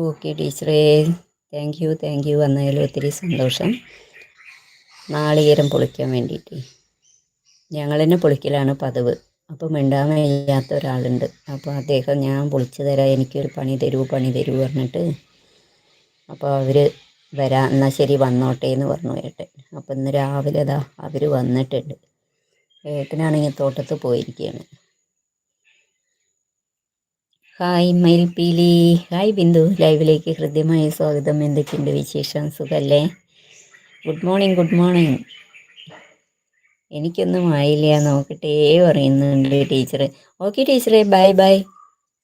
Okay ടീച്ചറേ, thank you വന്നതിൽ ഒത്തിരി സന്തോഷം. നാളികേരം പൊളിക്കാൻ വേണ്ടിയിട്ട് ഞങ്ങൾ തന്നെ പൊളിക്കലാണ് പതിവ്. അപ്പോൾ മിണ്ടാൻ വയ്യാത്ത ഒരാളുണ്ട്. അപ്പോൾ അദ്ദേഹം ഞാൻ പൊളിച്ചു തരാം, എനിക്കൊരു പണി തരൂ പറഞ്ഞിട്ട് അപ്പോൾ അവർ വരാം, എന്നാൽ ശരി വന്നോട്ടെ എന്ന് പറഞ്ഞു ഏട്ടൻ. അപ്പോൾ ഇന്ന് രാവിലെ അവർ വന്നിട്ടുണ്ട്. ഏട്ടനാണെങ്കിൽ തോട്ടത്ത് പോയിരിക്കുകയാണ്. ഹായ് മയിൽപ്പീലി, ഹായ് ബിന്ദു, ലൈവിലേക്ക് ഹൃദ്യമായ സ്വാഗതം. എന്തൊക്കെയുണ്ട് വിശേഷം? സുഖല്ലേ? Good morning. എനിക്കൊന്നും ആയില്ല, നോക്കട്ടെ പറയുന്നുണ്ട് ടീച്ചർ. ഓക്കെ ടീച്ചറെ, ബൈ.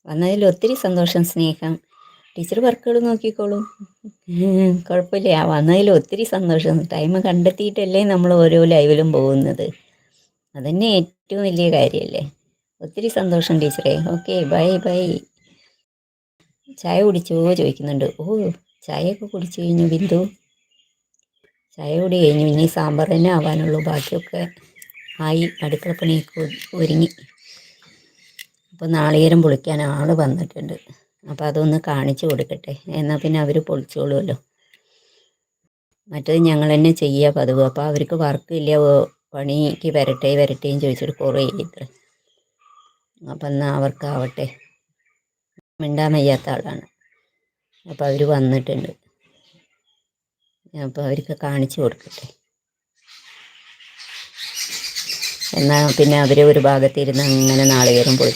വന്നതിൽ ഒത്തിരി സന്തോഷം, സ്നേഹം. ടീച്ചർ വർക്കുകൾ നോക്കിക്കോളൂ, കുഴപ്പമില്ല. വന്നതിൽ ഒത്തിരി സന്തോഷം. ടൈം കണ്ടെത്തിയിട്ടല്ലേ നമ്മൾ ഓരോ ലൈവിലും പോകുന്നത്. അതന്നെ ഏറ്റവും വലിയ കാര്യമല്ലേ. ഒത്തിരി സന്തോഷം ടീച്ചറെ. Okay, bye. ചായ കുടിച്ചോ ചോദിക്കുന്നുണ്ട്. ചായയൊക്കെ കുടിച്ചു കഴിഞ്ഞു ബിന്ദു. ചായ കുടി കഴിഞ്ഞു. ഇനി സാമ്പാർ തന്നെ ആവാനുള്ളൂ, ബാക്കിയൊക്കെ ആയി. അടുക്കളപ്പണിയൊക്കെ ഒരുങ്ങി. അപ്പോൾ നാളികേരം പൊളിക്കാൻ ആൾ വന്നിട്ടുണ്ട്. അപ്പോൾ അതൊന്ന് കാണിച്ചു കൊടുക്കട്ടെ, എന്നാൽ പിന്നെ അവർ പൊളിച്ചോളുമല്ലോ. മറ്റത് ഞങ്ങൾ തന്നെ ചെയ്യുക പതിവ്. അപ്പോൾ അവർക്ക് വർക്കില്ല, പണിക്ക് വരട്ടേന്ന് ചോദിച്ചിട്ട് കുറേ ഇത്ര. അപ്പം എന്നാൽ അവർക്കാവട്ടെ. മിണ്ടാൻ വയ്യാത്ത ആളാണ്. അപ്പോൾ അവർ വന്നിട്ടുണ്ട്. അപ്പോൾ അവർക്ക് കാണിച്ചു കൊടുക്കട്ടെ. എന്നാൽ പിന്നെ അവർ ഒരു ഭാഗത്തിരുന്ന് അങ്ങനെ നാളികേരം പൊളിക്കും.